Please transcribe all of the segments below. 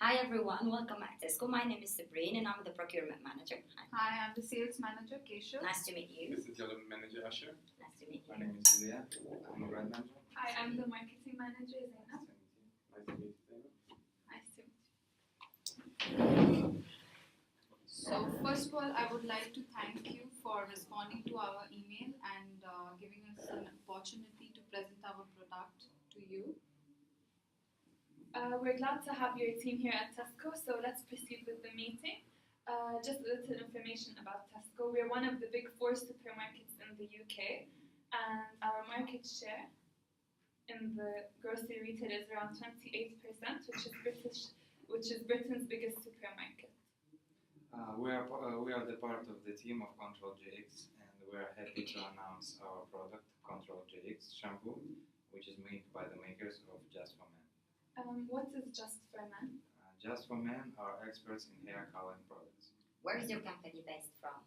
Hi everyone, welcome at Tesco. My name is Sabrine and I'm the procurement manager. Hi. Hi, I'm the sales manager, Keshav. Nice to meet you. This is development manager Asher. Nice to meet My you. name is Ilya. I'm a brand manager. Hi, I'm the marketing manager, Zainab. Nice to meet you. Nice to meet you. So, first of all, I would like to thank you for responding to our email and giving us an opportunity to present our product to you. We're glad to have your team here at Tesco, so let's proceed with the meeting. Just a little information about Tesco. We're one of the big four supermarkets in the UK, and our market share in the grocery retail is around 28%, which is Britain's biggest supermarket. We are the part of the team of Control GX, and we are happy to announce our product, Control GX shampoo, which is made by the makers of Just for Men. What is Just for Men? Just for Men are experts in hair coloring products. Where is your company based from?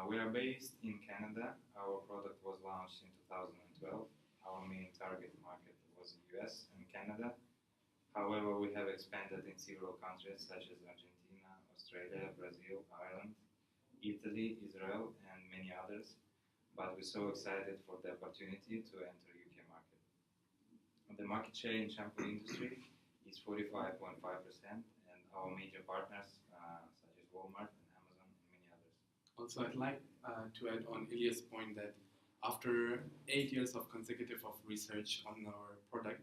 We are based in Canada. Our product was launched in 2012. Our main target market was the US and Canada. However, we have expanded in several countries such as Argentina, Australia, Brazil, Ireland, Italy, Israel, and many others. But we're so excited for the opportunity to enter UK market. The market share in shampoo industry is 45.5%, and our major partners such as Walmart and Amazon and many others. Also, I'd like to add on Ilya's point that after 8 years of consecutive of research on our product,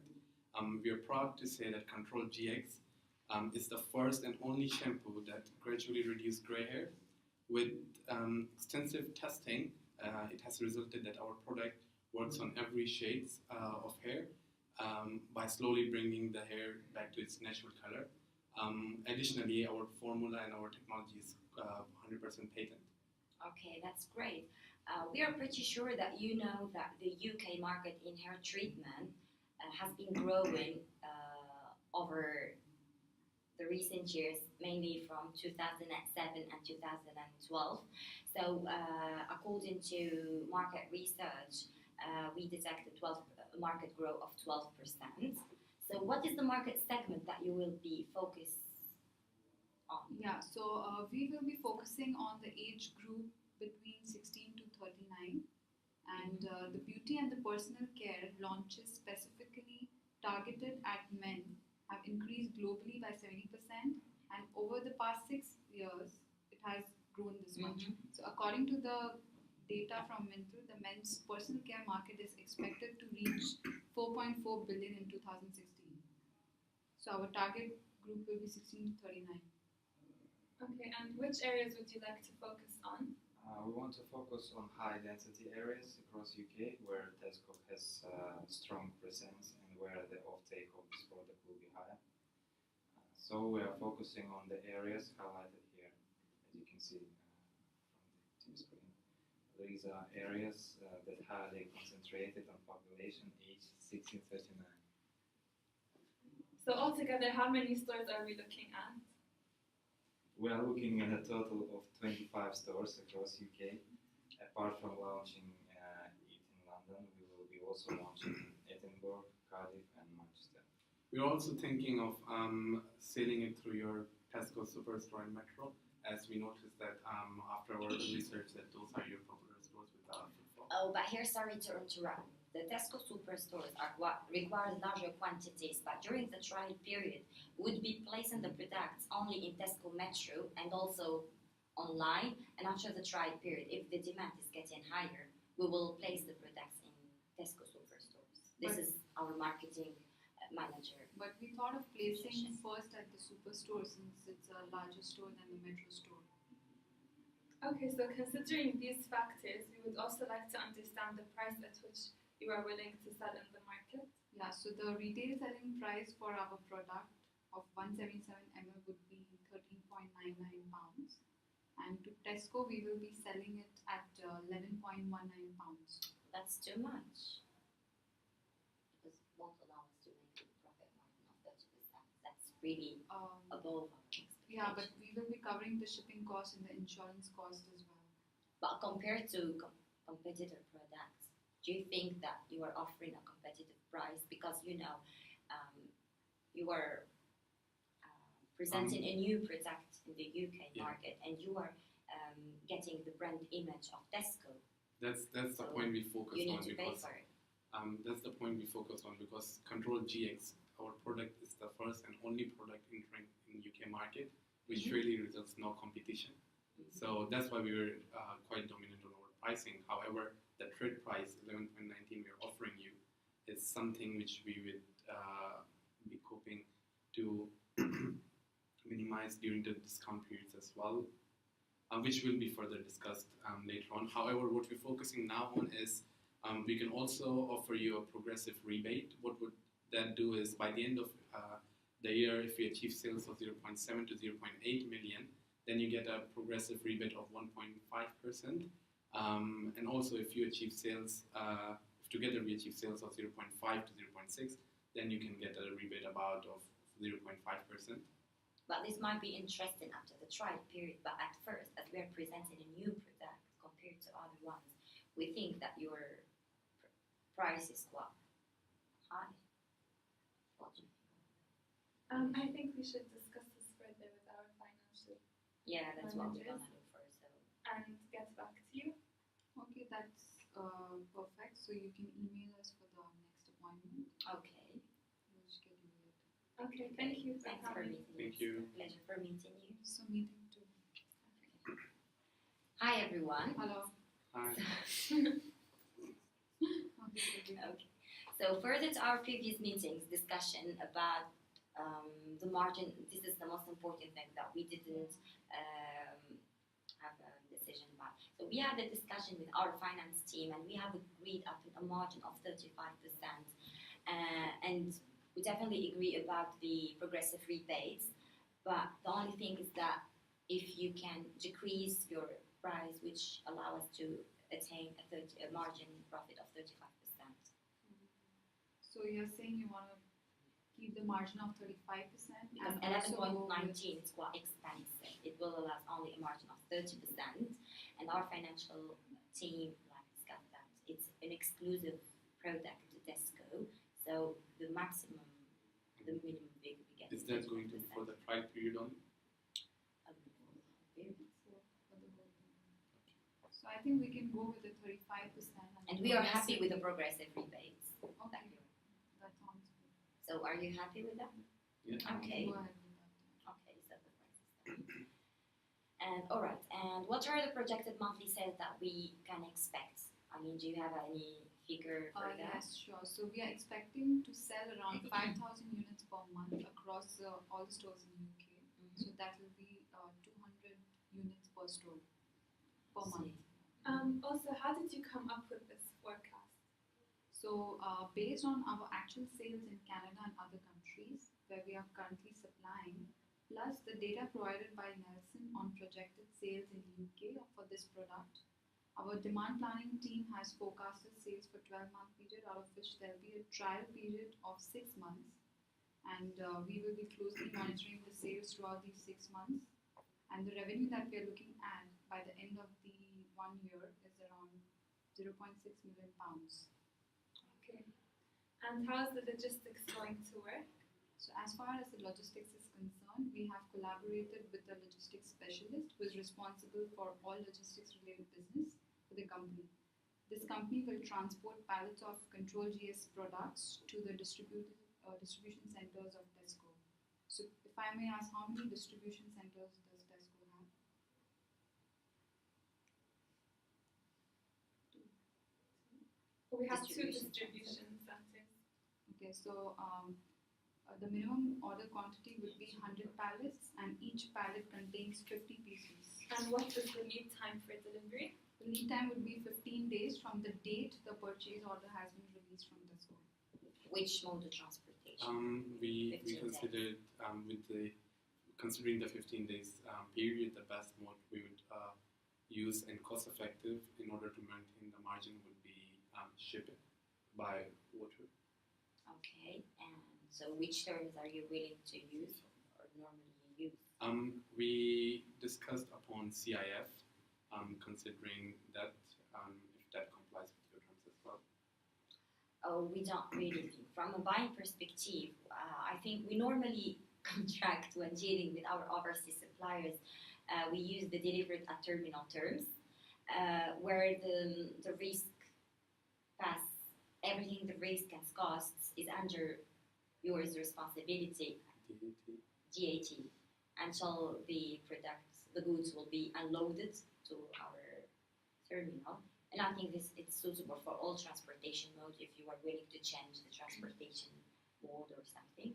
we are proud to say that Control GX is the first and only shampoo that gradually reduces gray hair. With extensive testing, it has resulted that our product works on every shades of hair by slowly bringing the hair back to its natural color. Additionally, our formula and our technology is 100% patent. Okay, that's great. We are pretty sure that you know that the UK market in hair treatment has been growing over the recent years, mainly from 2007 and 2012. So, according to market research, we detected market growth of 12%. So, what is the market segment that you will be focused on? Yeah, so we will be focusing on the age group between 16 to 39, and the beauty and the personal care launches specifically targeted at men have increased globally by 70%, and over the past 6 years, it has grown this much. So, according to the data from Mintu, the men's personal care market is expected to reach 4.4 billion in 2016. So, our target group will be 16 to 39. Okay, and which areas would you like to focus on? We want to focus on high density areas across UK where Tesco has strong presence and where the offtake of this product will be higher. So we are focusing on the areas highlighted here, as you can see from the screen. These are areas that highly concentrated on population aged 16-39. So altogether, how many stores are we looking at? We are looking at a total of 25 stores across UK. Apart from launching it in London, we will be also launching in Edinburgh, Cardiff, and Manchester. We're also thinking of selling it through your Tesco Superstore in Metro, as we noticed that after our research that those are your popular stores with footfall. Oh, but here, sorry to interrupt. The Tesco superstores require larger quantities, but during the trial period, would be placing the products only in Tesco Metro and also online. And after the trial period, if the demand is getting higher, we will place the products in Tesco superstores. This is our marketing manager. But we thought of placing first at the superstore since it's a larger store than the Metro store. Okay, so considering these factors, we would also like to understand the price at which you are willing to sell in the market. Yeah, so the retail selling price for our product of 177 ml would be £13.99, and to Tesco we will be selling it at £11.19. That's too much. Because it won't allow us to make a profit margin of 30%. That's really above our expectation. Yeah, but we will be covering the shipping cost and the insurance cost as well. But compared to competitor products, do you think that you are offering a competitive price? Because you know, you are presenting a new product in the UK Yeah. market, and you are getting the brand image of Tesco. That's the So point we focus You need on to pay because for it. that's the point we focus on because Control GX, our product, is the first and only product entering in UK market, which Mhm. really results no competition. So that's why we were quite dominant on our pricing. However, the trade price 11.19 we are offering you is something which we would be hoping to minimize during the discount periods as well, which will be further discussed later on. However, what we're focusing now on is we can also offer you a progressive rebate. What would that do is by the end of the year, if we achieve sales of 0.7 to 0.8 million, then you get a progressive rebate of 1.5%. And also, if you achieve sales, if together we achieve sales of 0.5 to 0.6, then you can get a rebate about of 0.5%. But this might be interesting after the trial period. But at first, as we are presenting a new product compared to other ones, we think that your price is quite high. What do you think? I think we should discuss this further with our financial Yeah, that's what we're Managers. gonna do first. So and get back to you. Okay, that's perfect. So you can email us for the next appointment. okay. We'll schedule it. Okay, thank you for Thanks for coming. meeting Thank us. you. A pleasure for meeting you. So meeting too. Hi everyone. Hello. Hi. Okay. So further to our previous meetings, discussion about the margin. This is the most important thing that we didn't have a decision about. So we had a discussion with our finance team, and we have agreed upon a margin of 35%. And we definitely agree about the progressive rebates. But the only thing is that if you can decrease your price, which allow us to attain a margin profit of 35%. So you're saying you want to keep the margin of 35% Because and also go 11.19 is quite expensive. It will allow only a margin of 30%. And our financial team discussed that it's an exclusive product to Tesco. So the maximum, the minimum bid we get Is that going to be for the trial period only? with for the whole thing. So I think we can go with the 35%. And we are happy with the progressive rebates. Okay, that sounds good. So are you happy with that? Yeah. Okay. Go ahead with that. Okay, so the price is done. And all right, and what are the projected monthly sales that we can expect? I mean, do you have any figure for that? Yes, sure. So we are expecting to sell around 5,000 units per month across all the stores in UK. So that will be 200 units per store per month. Also, how did you come up with this forecast? So based on our actual sales in Canada and other countries where we are currently supplying, plus the data provided by Nelson on projected sales in UK for this product, our demand planning team has forecasted sales for 12-month period, out of which there will be a trial period of 6 months, and we will be closely monitoring the sales throughout these 6 months. And the revenue that we are looking at by the end of the 1 year is around £0.6 million. Okay. And how is the logistics going to work? So as far as the logistics is concerned, we have collaborated with the logistics specialist who is responsible for all logistics related business for the company. This company will transport pallets of Control GS products to the distribution centers of Tesco. So if I may ask, how many distribution centers does Tesco have? We have two Distribution distribution centers. Okay, so the minimum order quantity would be 100 pallets, and each pallet contains 50 pieces. And what is the lead time for delivery? The lead time would be 15 days from the date the purchase order has been released from Tesco. Which mode of transportation? We 15 considered considering the 15 days period, the best mode we would use and cost effective in order to maintain the margin would be shipping by water. Okay, and so which terms are you willing to use or normally use? We discussed upon CIF, considering that if that complies with your terms as well. Oh, we don't really think. From a buying perspective, I think we normally contract when dealing with our overseas suppliers. We use the delivered at terminal terms, where the risk pass everything, the risk and costs is under yours responsibility, GAT, until the goods will be unloaded to our terminal. And I think it's suitable for all transportation modes if you are willing to change the transportation mode or something.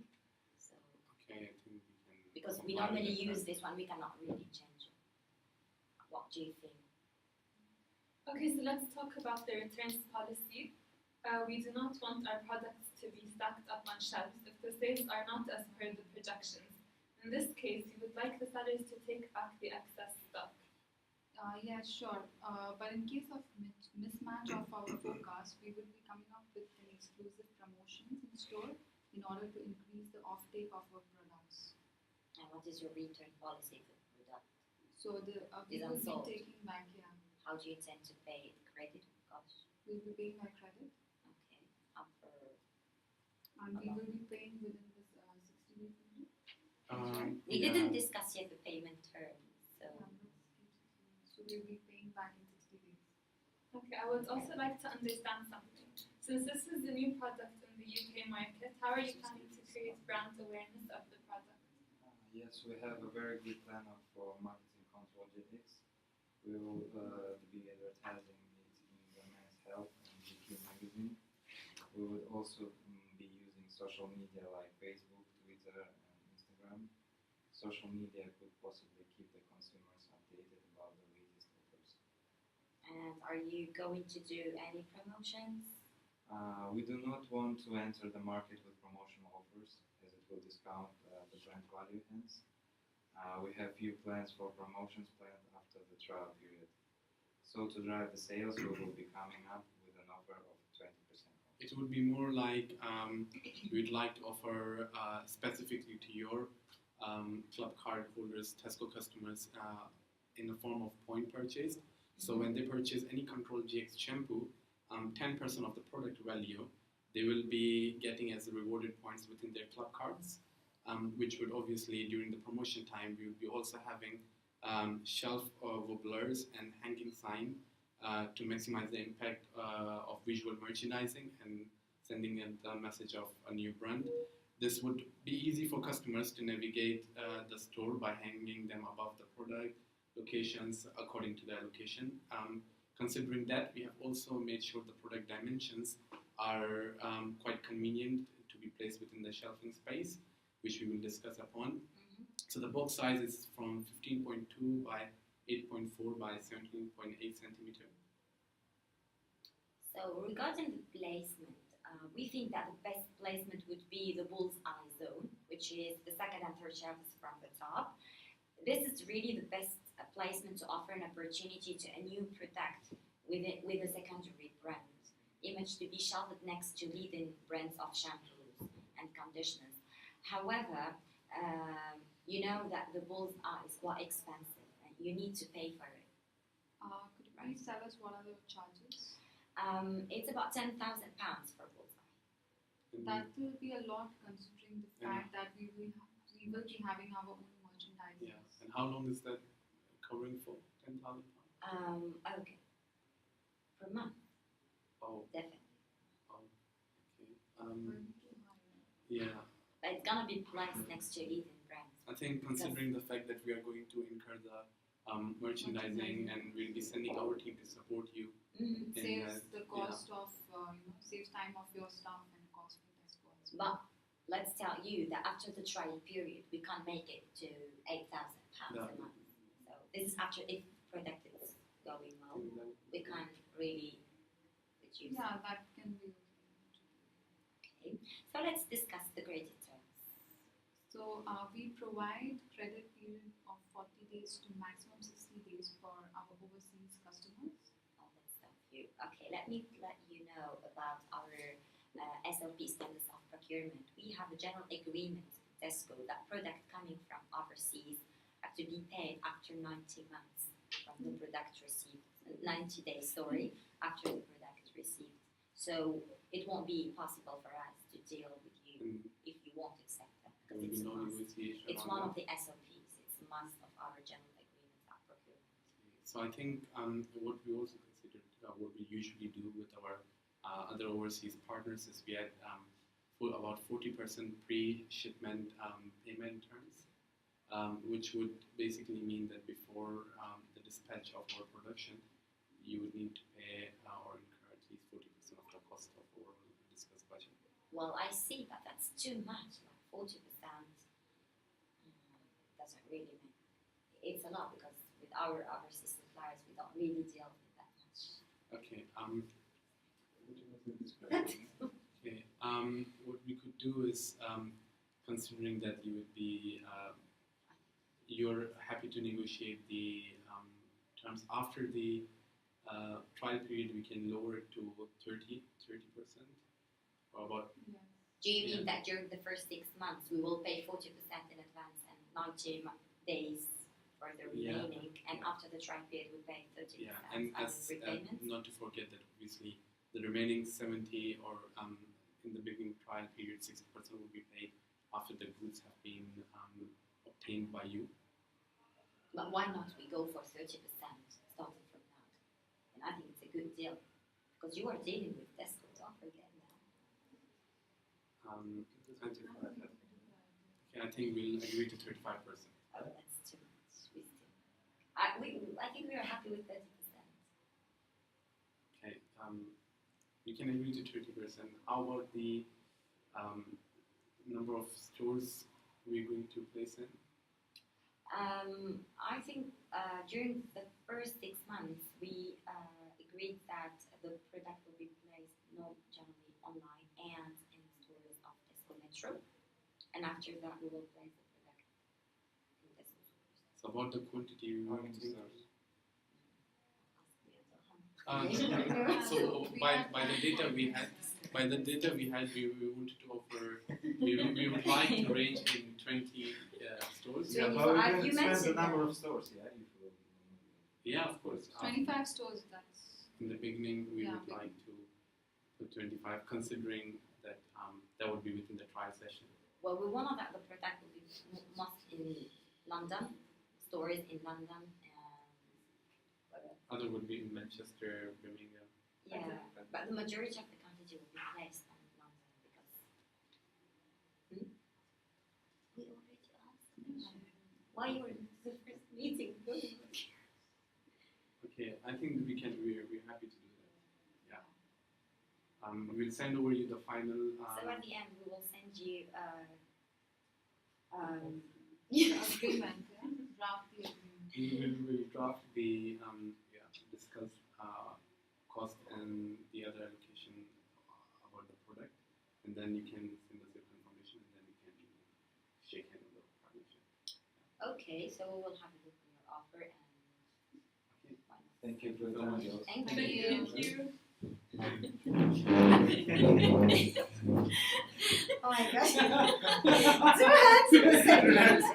So Okay, I think we can. because we comply normally with use that. this one, we cannot really change it. What do you think? Okay, so let's talk about the returns policy. We do not want our products to be stacked up on shelves if the sales are not as per the projections. In this case, we would like the sellers to take back the excess stock. Yeah, sure. But in case of mismatch of our forecast, we will be coming up with an exclusive promotions in store in order to increase the offtake of our products. And what is your return policy for the product? So we Is will be unsold. taking back, yeah, How do you intend to pay the credit or cash? we'll be paying by credit, Okay, after and we will be paying within this 60 days window. we Yeah. didn't discuss yet the payment term, so So we'll be paying back in 60 days. Okay, I would also like to understand something. Since this is a new product in the UK market, how are you planning to create brand awareness of the product? Yes, we have a very good plan for marketing Control GX. We will be advertising it in the Men's Health and GQ magazine. We would also be using social media like Facebook, Twitter, and Instagram. Social media could possibly keep the consumers updated about the latest offers. and are you going to do any promotions? We do not want to enter the market with promotional offers as it will discount the brand value hence. We have few plans for promotions planned after the trial period. So to drive the sales, we will be coming up with an offer of 20% off. It would be more like we'd like to offer specifically to your club card holders, Tesco customers, in the form of point purchase. So when they purchase any Control GX shampoo, 10% of the product value they will be getting as rewarded points within their club cards, which would obviously during the promotion time we would be also having shelf wobblers and hanging sign to maximize the impact of visual merchandising and sending in the message of a new brand. This would be easy for customers to navigate the store by hanging them above the product locations according to their location. Considering that, we have also made sure the product dimensions are quite convenient to be placed within the shelving space, which we will discuss upon. So the box size is from 15.2 by 8.4 by 17.8 centimeter. So regarding the placement, we think that the best placement would be the bullseye zone, which is the second and third shelves from the top. This is really the best placement to offer an opportunity to a new product with a secondary brand image to be shelved next to leading brands of shampoos and conditioners. However, you know that the bullseye is quite expensive and you need to pay for it. Could you please tell us what are the charges? It's about £10,000 for bullseye. That will be a lot considering the Yeah. fact that we will be having our own merchandise. Yes. And how long is that covering for? 10,000 pounds? Okay. Per month, Oh, definitely. okay. Going too high. Yeah. But it's gonna be placed next to leading brands. I think considering the fact that we are going to incur the merchandising and we'll be sending our team to support you. Mm-hmm. Saves the cost of, saves time of your staff and cost for Tesco as well. But let's tell you that after the trial period, we can't make it to £8,000 No. a month. So this is after if product is going well, we can't really reduce. Yeah, that can be Okay. So let's discuss the credit terms. So we provide credit period of 40 days to maximum 60 days for our overseas customers. Oh, that's so cute. Okay, let me let you know about our SLP standards of procurement. We have a general agreement with Tesco that product coming from overseas have to be paid after 90 months from the product received. 90 days, sorry, after the product received. So it won't be possible for us to deal with you Mm. if you won't accept that. There will be It's a no must. negotiation. It's on one that. of the SOPs. It's a must of our general agreements at procurement. So I think what we also considered, what we usually do with our other overseas partners is we had about 40% pre-shipment payment terms, which would basically mean that before the dispatch of our production, you would need to pay or incur at least 40% of the cost of overall discussed budget. Well, I see, but that's too much. Like 40% doesn't really make. It's a lot because with our overseas suppliers, we don't really deal with that much. Okay. Okay. What we could do is, considering that you would be, you're happy to negotiate the terms after the trial period, we can lower it to 30%, or about. Do you mean Yeah. that during the first 6 months we will pay 40% in advance and 90 days for the Yeah. remaining, and after the trial period we pay 30% Yeah, and as as repayments? not to forget that obviously the remaining 70 or in the beginning trial period 60% will be paid after the goods have been obtained by you. But why not we go for 30% starting from now? And I think it's a good deal because you are dealing with Tesco. Don't forget that. Okay, I think we'll agree to 35%. Oh, that's too much. I think we are happy with 30%. Okay, we can agree to 30%. How about the number of stores we're going to place in? I think during the first 6 months we agreed that the product will be placed generally online and in stores of Tesco Metro, and after that we will place the product in Tesco stores. So about the quantity we How want many to stores? So by the data we had, we wanted to offer. We would like to range in 20 stores. Yeah, but we can you expand the mentioned number that. of stores, yeah? Yeah, of course. 25 stores, that's. In the beginning, we Yeah, would like to put 25, considering that that would be within the trial session. Well, we want that the product will be most in London, stores in London, and Other would be in Manchester, Birmingham. yeah, but the majority of the quantity will be placed on London because. We already asked. Why you were in the first meeting? Okay, I think we're happy to do that. Yeah. We'll send over you the final. So at the end, we will send you. Agreement, yeah? Draft the agreement. We'll draft the discuss cost and the other allocation about the product, and then you can send us your confirmation, and then we can shake hands on the partnership. Okay, so we will have a look on your offer and. Okay. Why not? Thank you for the So much. time. Thank Thank you. you. Oh my gosh. 2 hands in a second.